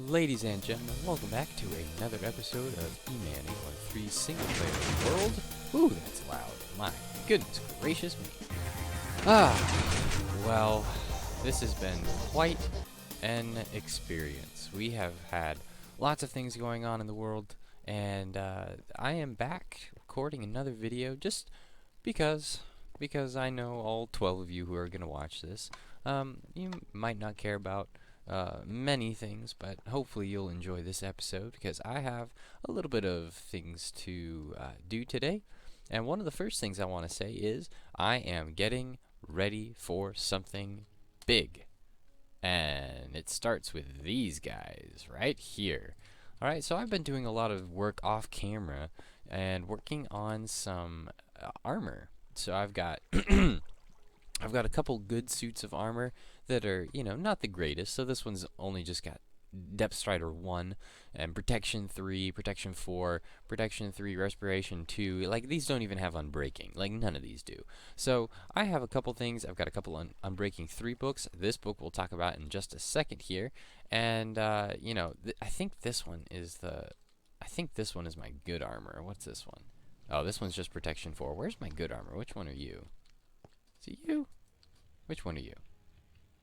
Ladies and gentlemen, welcome back to another episode of Emman 813 Single Player World. Ooh, that's loud. My goodness gracious me. Well, this has been quite an experience. We have had lots of things going on in the world, and I am back recording another video just because I know all 12 of you who are going to watch this. You might not care about many things, but hopefully you'll enjoy this episode because I have a little bit of things to do today. And one of the first things I want to say is I am getting ready for something big. And it starts with these guys right here. Alright, so I've been doing a lot of work off camera and working on some armor. So I've got I've got a couple good suits of armor that are, not the greatest. So this one's only just got Depth Strider 1 and Protection 3, Protection 4, Protection 3, Respiration 2. Like, these don't even have Unbreaking. Like, none of these do. So I have a couple things. I've got a couple Unbreaking 3 books. This book we'll talk about in just a second here. And, I think this one is my good armor. What's this one? Oh, this one's just Protection 4. Where's my good armor? Which one are you? Is it you? Which one are you?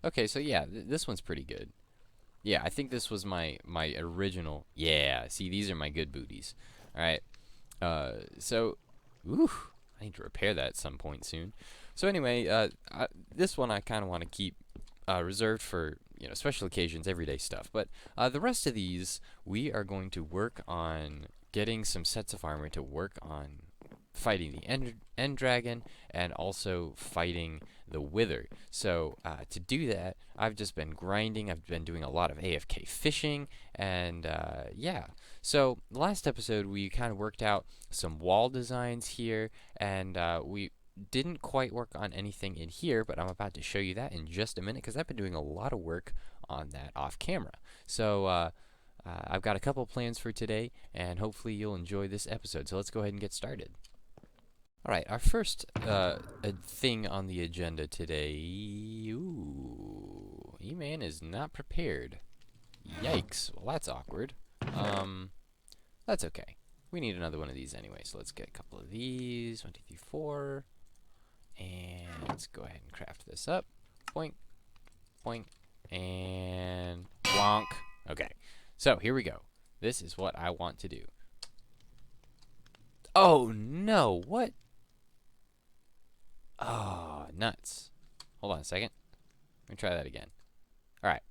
Okay, so yeah, this one's pretty good. Yeah, I think this was my original. Yeah, see, these are my good booties. All right. Ooh, I need to repair that at some point soon. So anyway, this one I kind of want to keep reserved for special occasions, everyday stuff. But the rest of these, we are going to work on getting some sets of armor to work on fighting the end dragon and also fighting the wither. So to do that, I've just been grinding. I've been doing a lot of AFK fishing, and yeah. So the last episode we kind of worked out some wall designs here, and we didn't quite work on anything in here, but I'm about to show you that in just a minute because I've been doing a lot of work on that off camera. So I've got a couple plans for today, and hopefully you'll enjoy this episode. So let's go ahead and get started. Alright, our first thing on the agenda today. Ooh, Emman is not prepared. Yikes. Well, that's awkward. That's okay. We need another one of these anyway, so let's get a couple of these. 1, 2, 3, 4. And let's go ahead and craft this up. Boink, boink, and bonk. Okay, so here we go. This is what I want to do. Oh no, what? Oh, nuts. Hold on a second. Let me try that again. Alright.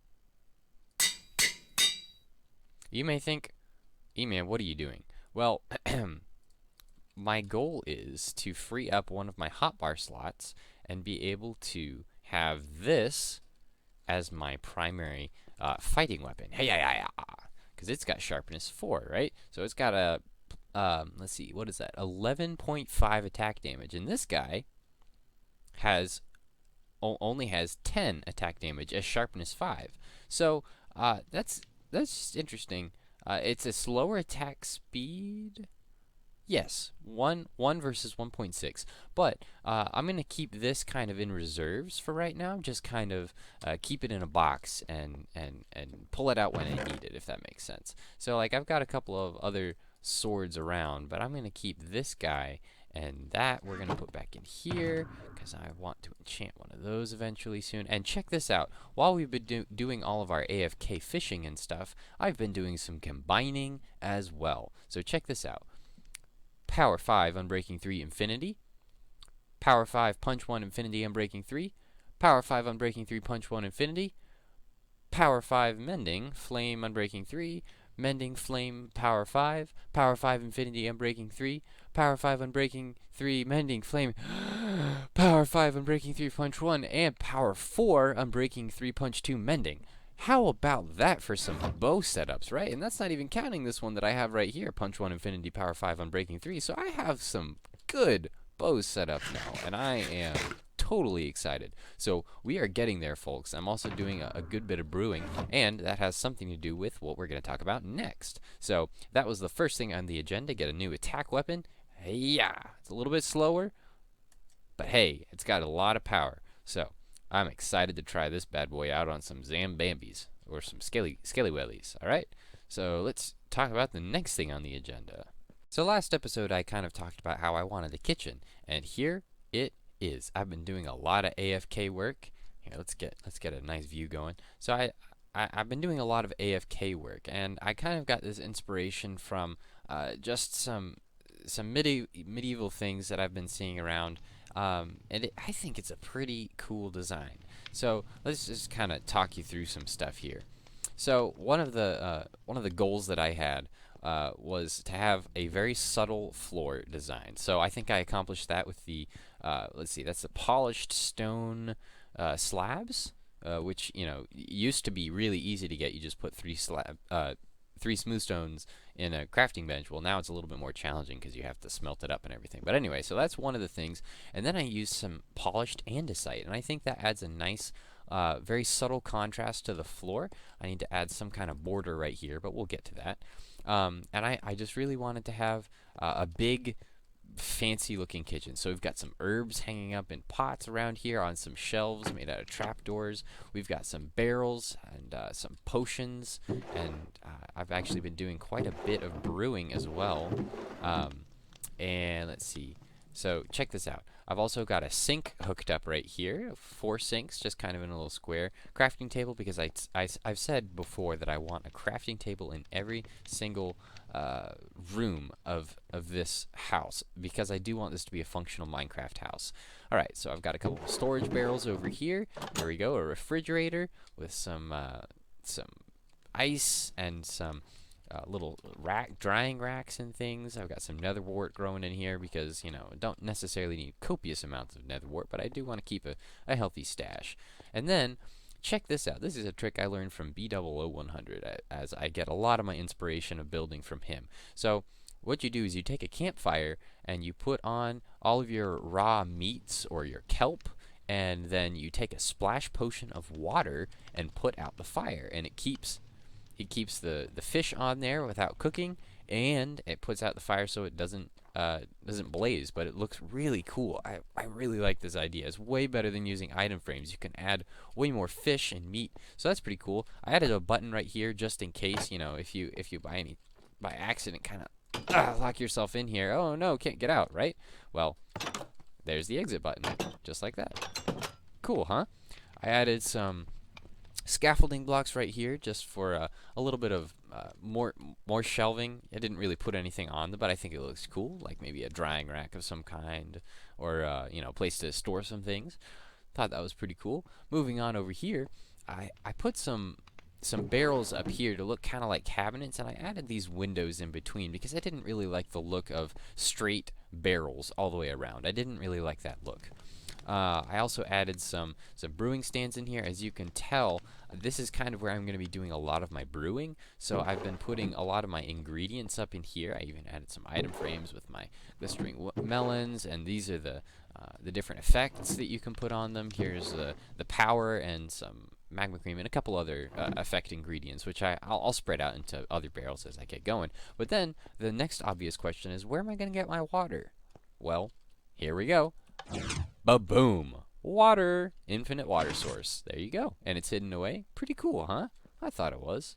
You may think, E-Man, what are you doing? Well, my goal is to free up one of my hotbar slots and be able to have this as my primary fighting weapon. Hey, because it's got sharpness 4, right? So it's got a, let's see, what is that? 11.5 attack damage. And this guy only has 10 attack damage as sharpness 5. So that's just interesting. It's a slower attack speed. Yes, 1 versus 1.6. But I'm going to keep this kind of in reserves for right now. Just kind of keep it in a box and pull it out when I need it, if that makes sense. So like I've got a couple of other swords around, but I'm going to keep this guy and that we're going to put back in here because I want to enchant one of those eventually soon. And check this out. While we've been doing all of our AFK fishing and stuff, I've been doing some combining as well. So check this out. Power 5 Unbreaking 3 Infinity. Power 5 Punch 1 Infinity Unbreaking 3. Power 5 Unbreaking 3 Punch 1 Infinity. Power 5 Mending Flame Unbreaking 3. Mending Flame Power 5. Power 5 Infinity Unbreaking 3. Power 5 Unbreaking 3 Mending Flame. Power 5 Unbreaking 3 Punch 1. And Power 4 Unbreaking 3 Punch 2 Mending. How about that for some bow setups, right? And that's not even counting this one that I have right here. Punch 1 Infinity Power 5 Unbreaking 3. So I have some good bows set up now. And I am totally excited. So we are getting there, folks. I'm also doing a good bit of brewing, and that has something to do with what we're going to talk about next. So that was the first thing on the agenda, get a new attack weapon. Yeah, it's a little bit slower, but hey, it's got a lot of power. So I'm excited to try this bad boy out on some Zambambis. or some scaly wellies. All right. So let's talk about the next thing on the agenda. So last episode I kind of talked about how I wanted a kitchen, and here it is. I've been doing a lot of AFK work. Here, let's get a nice view going. So I've been doing a lot of AFK work, and I kind of got this inspiration from just some medieval things that I've been seeing around, I think it's a pretty cool design. So let's just kind of talk you through some stuff here. So one of the goals that I had was to have a very subtle floor design. So I think I accomplished that with the let's see, that's the polished stone slabs, which used to be really easy to get. You just put three smooth stones in a crafting bench. Well, now it's a little bit more challenging because you have to smelt it up and everything. But anyway, so that's one of the things. And then I used some polished andesite, and I think that adds a nice, very subtle contrast to the floor. I need to add some kind of border right here, but we'll get to that. And I just really wanted to have a big, fancy looking kitchen. So we've got some herbs hanging up in pots around here on some shelves made out of trapdoors. We've got some barrels and some potions, and I've actually been doing quite a bit of brewing as well. And let's see. So check this out. I've also got a sink hooked up right here, 4 sinks, just kind of in a little square. Crafting table, because I've said before that I want a crafting table in every single room of this house, because I do want this to be a functional Minecraft house. Alright, so I've got a couple of storage barrels over here. There we go, a refrigerator with some ice and some little drying racks and things. I've got some nether wart growing in here because, don't necessarily need copious amounts of nether wart, but I do want to keep a healthy stash. And then, check this out. This is a trick I learned from B000100, as I get a lot of my inspiration of building from him. So, what you do is you take a campfire and you put on all of your raw meats or your kelp, and then you take a splash potion of water and put out the fire, and it keeps the fish on there without cooking, and it puts out the fire so it doesn't blaze, but it looks really cool. I really like this idea. It's way better than using item frames. You can add way more fish and meat, so that's pretty cool. I added a button right here just in case, if you by accident kind of lock yourself in here. Oh no, can't get out, right? Well, there's the exit button, just like that. Cool, huh? I added some scaffolding blocks right here just for a little bit of more shelving. I didn't really put anything on them, but I think it looks cool, like maybe a drying rack of some kind, or a place to store some things. Thought that was pretty cool. Moving on over here, I put some barrels up here to look kind of like cabinets, and I added these windows in between because I didn't really like the look of straight barrels all the way around. I didn't really like that look. I also added some brewing stands in here. As you can tell, this is kind of where I'm going to be doing a lot of my brewing. So I've been putting a lot of my ingredients up in here. I even added some item frames with my glistering melons, and these are the different effects that you can put on them. Here's the power and some magma cream and a couple other effect ingredients, which I'll spread out into other barrels as I get going. But then the next obvious question is, where am I going to get my water? Well, here we go. Ba-boom! Water! Infinite water source. There you go. And it's hidden away. Pretty cool, huh? I thought it was.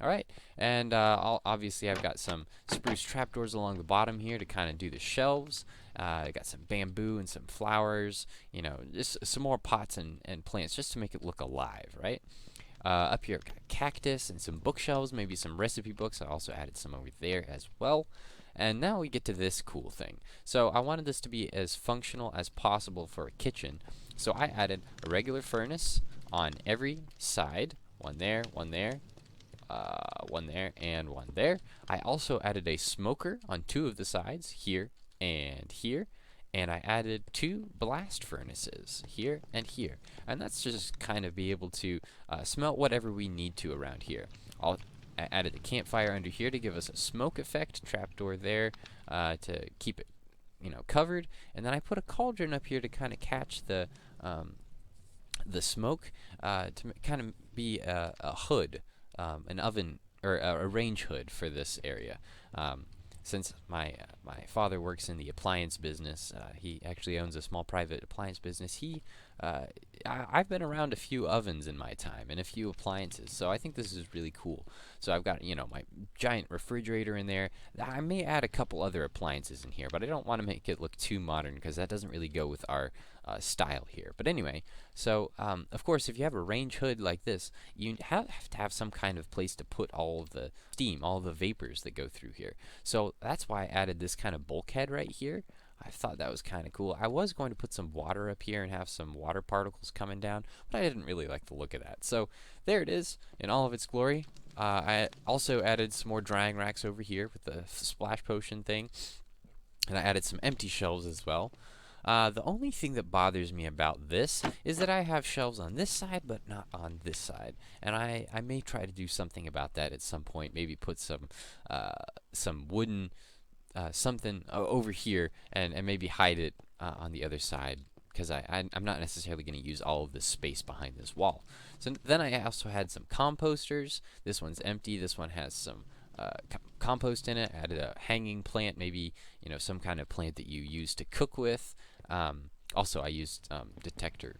Alright, and obviously I've got some spruce trapdoors along the bottom here to kind of do the shelves. I got some bamboo and some flowers, just some more pots and plants just to make it look alive, right? Up here I've got a cactus and some bookshelves, maybe some recipe books. I also added some over there as well. And now we get to this cool thing. So I wanted this to be as functional as possible for a kitchen. So I added a regular furnace on every side. One there, one there, one there, and one there. I also added a smoker on 2 of the sides, here and here. And I added 2 blast furnaces, here and here. And that's just kind of be able to smelt whatever we need to around here. I added a campfire under here to give us a smoke effect, trapdoor there to keep it, covered. And then I put a cauldron up here to kind of catch the smoke, to kind of be a hood, an oven, or a range hood for this area. Since my father works in the appliance business, he actually owns a small private appliance business. He uh, I've been around a few ovens in my time and a few appliances, so I think this is really cool. So I've got, my giant refrigerator in there. I may add a couple other appliances in here, but I don't want to make it look too modern because that doesn't really go with our style here. But anyway, so of course, if you have a range hood like this, you have to have some kind of place to put all of the steam, all of the vapors that go through here. So that's why I added this kind of bulkhead right here. I thought that was kind of cool. I was going to put some water up here and have some water particles coming down, but I didn't really like the look of that. So there it is in all of its glory. I also added some more drying racks over here with the splash potion thing, and I added some empty shelves as well. The only thing that bothers me about this is that I have shelves on this side, but not on this side. And I may try to do something about that at some point. Maybe put some wooden something over here and maybe hide it on the other side because I'm not necessarily going to use all of this space behind this wall. So then I also had some composters. This one's empty. This one has some compost in it. I added a hanging plant, maybe some kind of plant that you use to cook with. Also, I used detector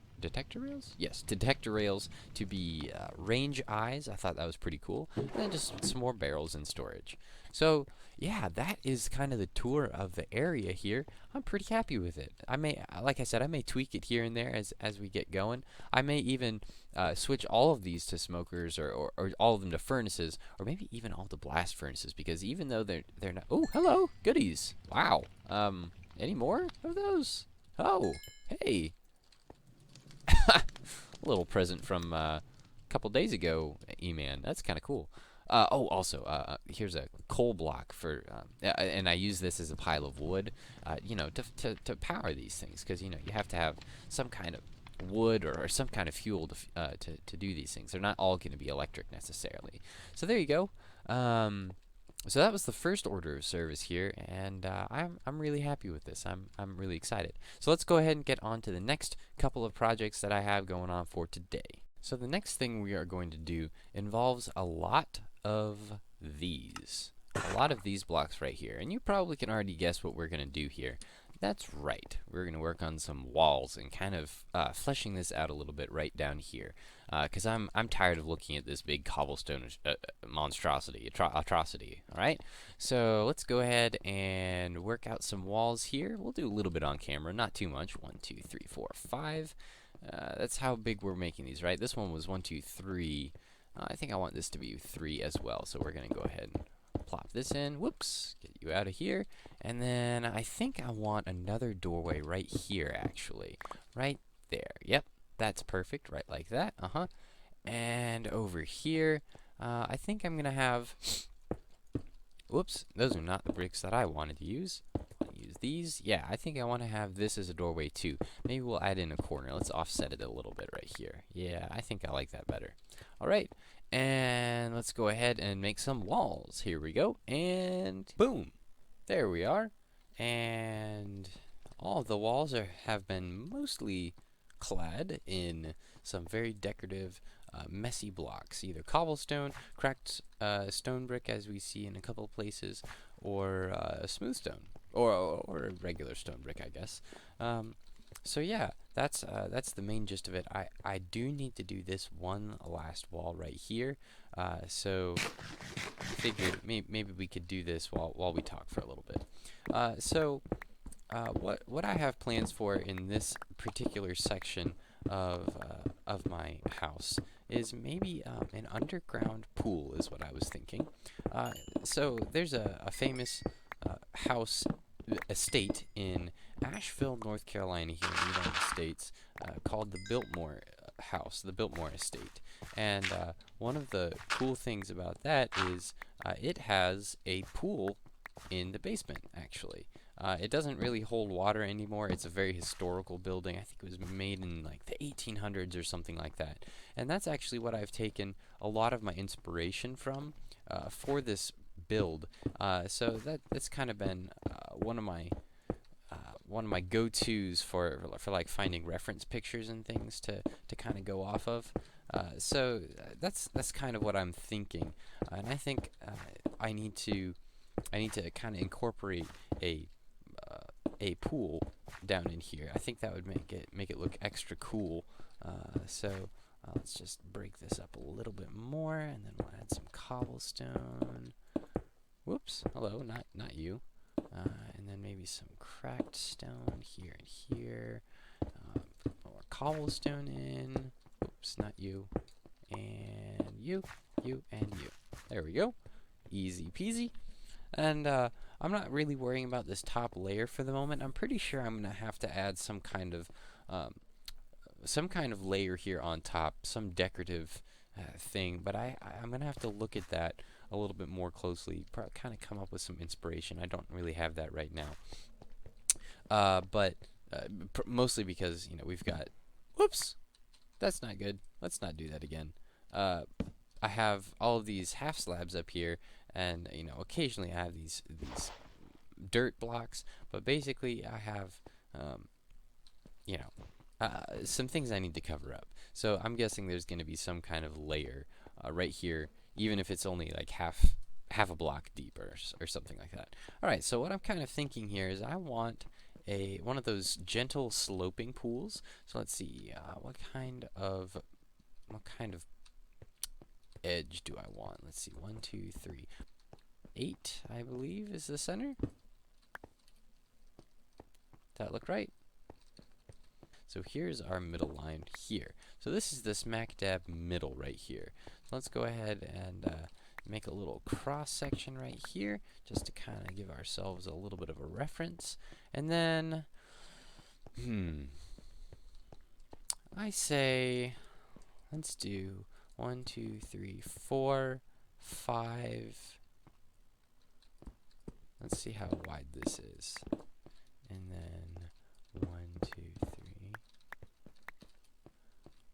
rails? Yes, detector rails to be range eyes. I thought that was pretty cool. And then just some more barrels in storage. So yeah, that is kind of the tour of the area here. I'm pretty happy with it. Like I said, I may tweak it here and there as we get going. I may even switch all of these to smokers or all of them to furnaces, or maybe even all to blast furnaces, because even though they're not. Oh, hello, goodies. Wow. Any more of those? Oh, hey. A little present from a couple days ago, Emman. That's kind of cool. Also, here's a coal block and I use this as a pile of wood, to power these things, because you have to have some kind of wood or some kind of fuel to do these things. They're not all going to be electric necessarily. So there you go. So that was the first order of service here, and I'm really happy with this. I'm really excited. So let's go ahead and get on to the next couple of projects that I have going on for today. So the next thing we are going to do involves a lot of these. A lot of these blocks right here. And you probably can already guess what we're going to do here. That's right. We're going to work on some walls and kind of fleshing this out a little bit right down here. Because I'm tired of looking at this big cobblestone monstrosity, atrocity. All right? So let's go ahead and work out some walls here. We'll do a little bit on camera, not too much. 1, 2, 3, 4, 5. That's how big we're making these, right? This one was 1, 2, 3. I think I want this to be 3 as well. So we're going to go ahead and plop this in. Whoops, get you out of here. And then I think I want another doorway right here, actually. Right there. Yep, that's perfect. Right like that. And over here, I think I'm going to have... Whoops, those are not the bricks that I wanted to use. Use these. Yeah, I think I want to have this as a doorway too. Maybe we'll add in a corner. Let's offset it a little bit right here. Yeah, I think I like that better. All right, and let's go ahead and make some walls. Here we go, and boom, there we are. And all of the walls have been mostly clad in some very decorative messy blocks, either cobblestone, cracked stone brick as we see in a couple places, or smooth stone, or regular stone brick, I guess. So yeah, that's the main gist of it. I do need to do this one last wall right here. So I figured maybe we could do this while we talk for a little bit. What I have plans for in this particular section of my house is maybe an underground pool is what I was thinking. So there's a famous house estate in Asheville, North Carolina, here in the United States, called the Biltmore House, the Biltmore Estate. And one of the cool things about that is it has a pool in the basement, actually. It doesn't really hold water anymore. It's a very historical building. I think it was made in like the 1800s or something like that. And that's actually what I've taken a lot of my inspiration from for this build. So that's kind of been one of my go-tos for like finding reference pictures and things to kind of go off of. So that's kind of what I'm thinking, and I think I need to kind of incorporate a pool down in here. I think that would make it look extra cool. Let's just break this up a little bit more, and then we'll add some cobblestone. Whoops, hello, not you. And then maybe some cracked stone here and here. Put more cobblestone in. Oops, not you. And you, and you. There we go. Easy peasy. And I'm not really worrying about this top layer for the moment. I'm pretty sure I'm gonna have to add some kind of layer here on top, some decorative thing. But I'm gonna have to look at that a little bit more closely. Kind of come up with some inspiration. I don't really have that right now. But mostly because we've got. Whoops, that's not good. Let's not do that again. I have all of these half slabs up here, and occasionally I have these dirt blocks, but basically I have some things I need to cover up. So I'm guessing there's going to be some kind of layer right here, even if it's only like half a block deep or something like that. All right, so what I'm kind of thinking here is I want one of those gentle sloping pools. So let's see, what kind of edge do I want? Let's see, 1, 2, 3, 8, I believe is the center. That look right? So here's our middle line here. So this is the smack dab middle right here. So let's go ahead and make a little cross section right here, just to kind of give ourselves a little bit of a reference. And then, I say, let's do 1, 2, 3, 4, 5. Let's see how wide this is. And then 1, 2, 3.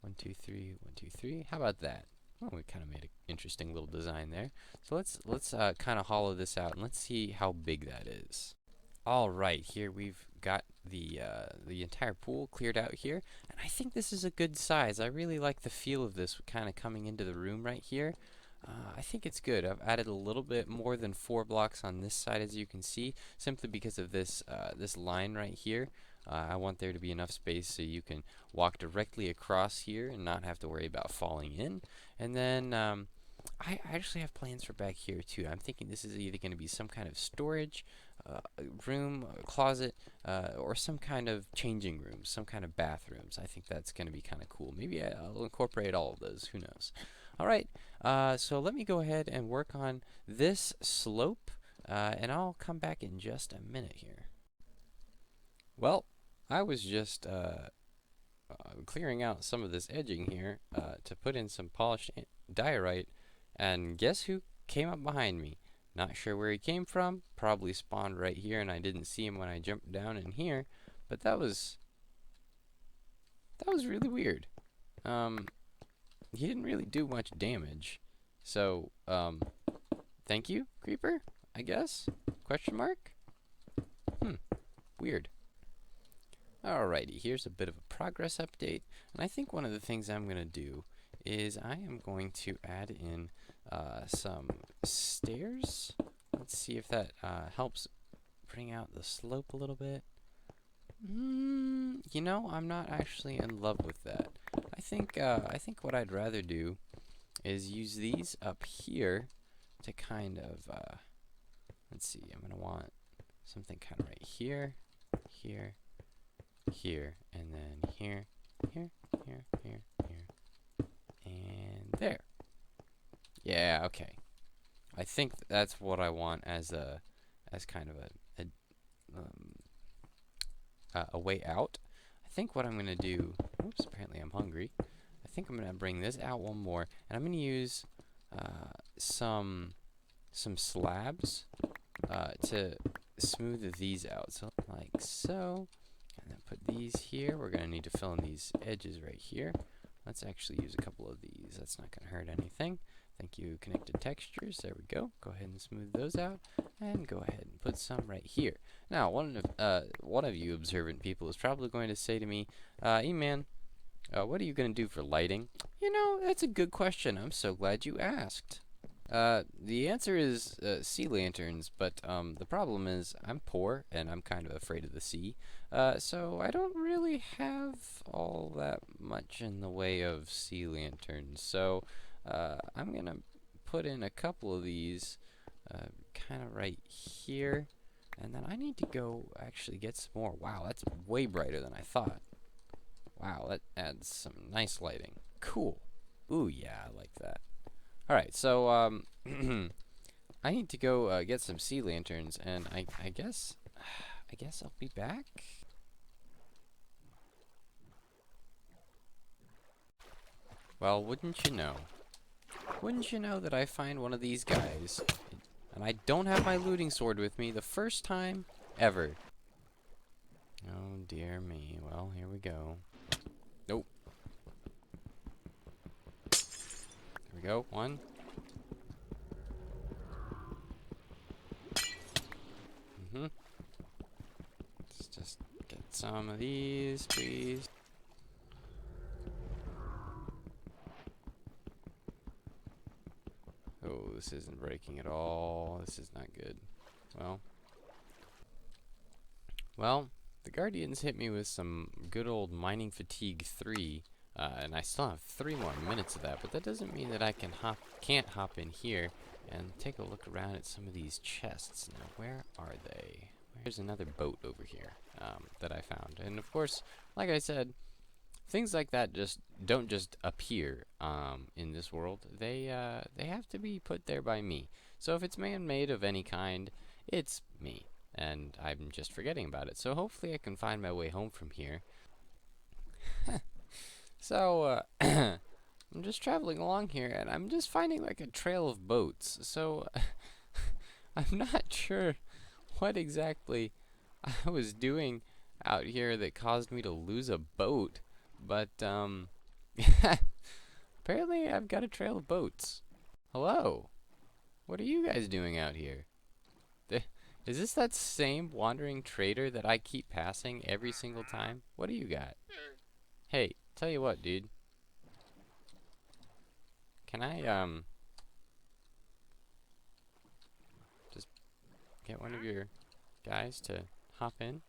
1, 2, 3, 1, 2, 3. How about that? Oh, we kind of made an interesting little design there. So let's kind of hollow this out, and let's see how big that is. All right, here we've got the entire pool cleared out here, and I think this is a good size. I really like the feel of this kind of coming into the room right here. I think it's good. I've added a little bit more than 4 blocks on this side, as you can see, simply because of this this line right here. I want there to be enough space so you can walk directly across here and not have to worry about falling in. And then I actually have plans for back here too. I'm thinking this is either going to be some kind of storage room, closet, or some kind of changing rooms, some kind of bathrooms. I think that's going to be kind of cool. Maybe I'll incorporate all of those. Who knows? All right, so let me go ahead and work on this slope, and I'll come back in just a minute here. Well, I was just clearing out some of this edging here to put in some polished diorite, and guess who came up behind me? Not sure where he came from, probably spawned right here and I didn't see him when I jumped down in here, but that was really weird. He didn't really do much damage, so thank you, creeper, I guess? Question mark? Weird. Alrighty, here's a bit of a progress update, and I think one of the things I'm going to do is I am going to add in some stairs. Let's see if that helps bring out the slope a little bit. I'm not actually in love with that. I think what I'd rather do is use these up here to kind of let's see, I'm going to want something kind of right here, here, here, and then here, here, here, here, here, and there. Yeah, okay. I think that's what I want as kind of a way out. I think what I'm gonna do. Oops, apparently I'm hungry. I think I'm gonna bring this out one more, and I'm gonna use some slabs to smooth these out. So like so. And then put these here. We're going to need to fill in these edges right here. Let's actually use a couple of these. That's not going to hurt anything. Thank you, connected textures. There we go. Go ahead and smooth those out. And go ahead and put some right here. Now, one of you observant people is probably going to say to me, Emman, what are you going to do for lighting? That's a good question. I'm so glad you asked. The answer is sea lanterns, but the problem is I'm poor and I'm kind of afraid of the sea. So I don't really have all that much in the way of sea lanterns. So I'm gonna put in a couple of these, kind of right here, and then I need to go actually get some more. Wow, that's way brighter than I thought. Wow, that adds some nice lighting. Cool. Ooh, yeah, I like that. All right, so I need to go get some sea lanterns, and I guess I guess I'll be back. Well, wouldn't you know? Wouldn't you know that I find one of these guys, and I don't have my looting sword with me the first time ever. Oh dear me. Well, here we go. Nope. Here we go. One. Mm-hmm. Let's just get some of these, please. Oh, this isn't breaking at all. This is not good. Well, well, the Guardians hit me with some good old Mining Fatigue 3, and I still have 3 more minutes of that, but that doesn't mean that I can't hop in here and take a look around at some of these chests. Now, where are they? There's another boat over here that I found, and of course, like I said, things like that just don't just appear in this world. They have to be put there by me. So if it's man-made of any kind, it's me, and I'm just forgetting about it. So hopefully I can find my way home from here. So I'm just traveling along here, and I'm just finding like a trail of boats. So I'm not sure what exactly I was doing out here that caused me to lose a boat. But, apparently I've got a trail of boats. Hello. What are you guys doing out here? Is this that same wandering trader that I keep passing every single time? What do you got? Hey, tell you what, dude. Can I, just get one of your guys to hop in?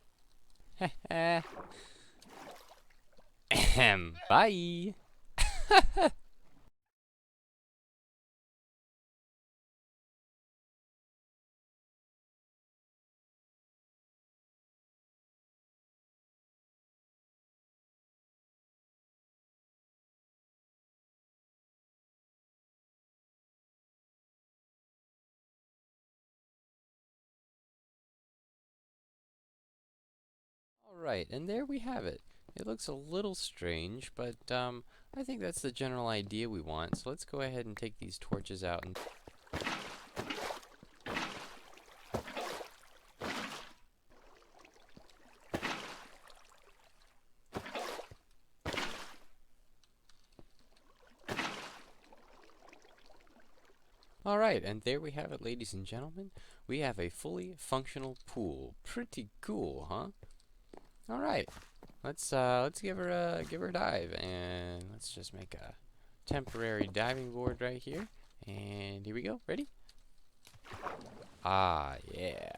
Ahem. Bye. Alright, and there we have it. It looks a little strange, but I think that's the general idea we want. So let's go ahead and take these torches out and Alright, and there we have it, ladies and gentlemen. We have a fully functional pool. Pretty cool, huh? Alright. Let's give her a dive, and let's just make a temporary diving board right here. And here we go. Ready? Ah, yeah.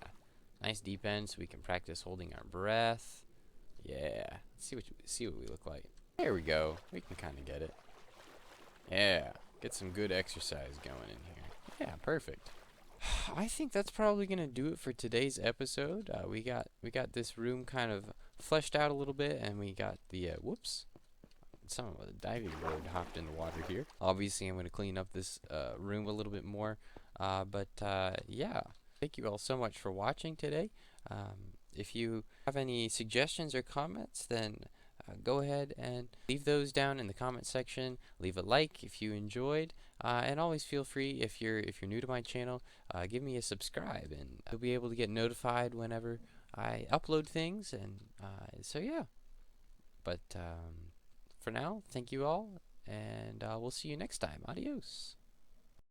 Nice deep end so we can practice holding our breath. Yeah. Let's see what we look like. There we go. We can kind of get it. Yeah. Get some good exercise going in here. Yeah, perfect. I think that's probably gonna do it for today's episode. We got this room kind of fleshed out a little bit, and we got the whoops. Some of the diving board hopped in the water here. Obviously, I'm gonna clean up this room a little bit more. But yeah, thank you all so much for watching today. If you have any suggestions or comments, then go ahead and leave those down in the comment section. Leave a like if you enjoyed, and always feel free, if you're new to my channel, give me a subscribe, and you'll be able to get notified whenever I upload things. And so yeah, but for now, thank you all, and we'll see you next time. Adios.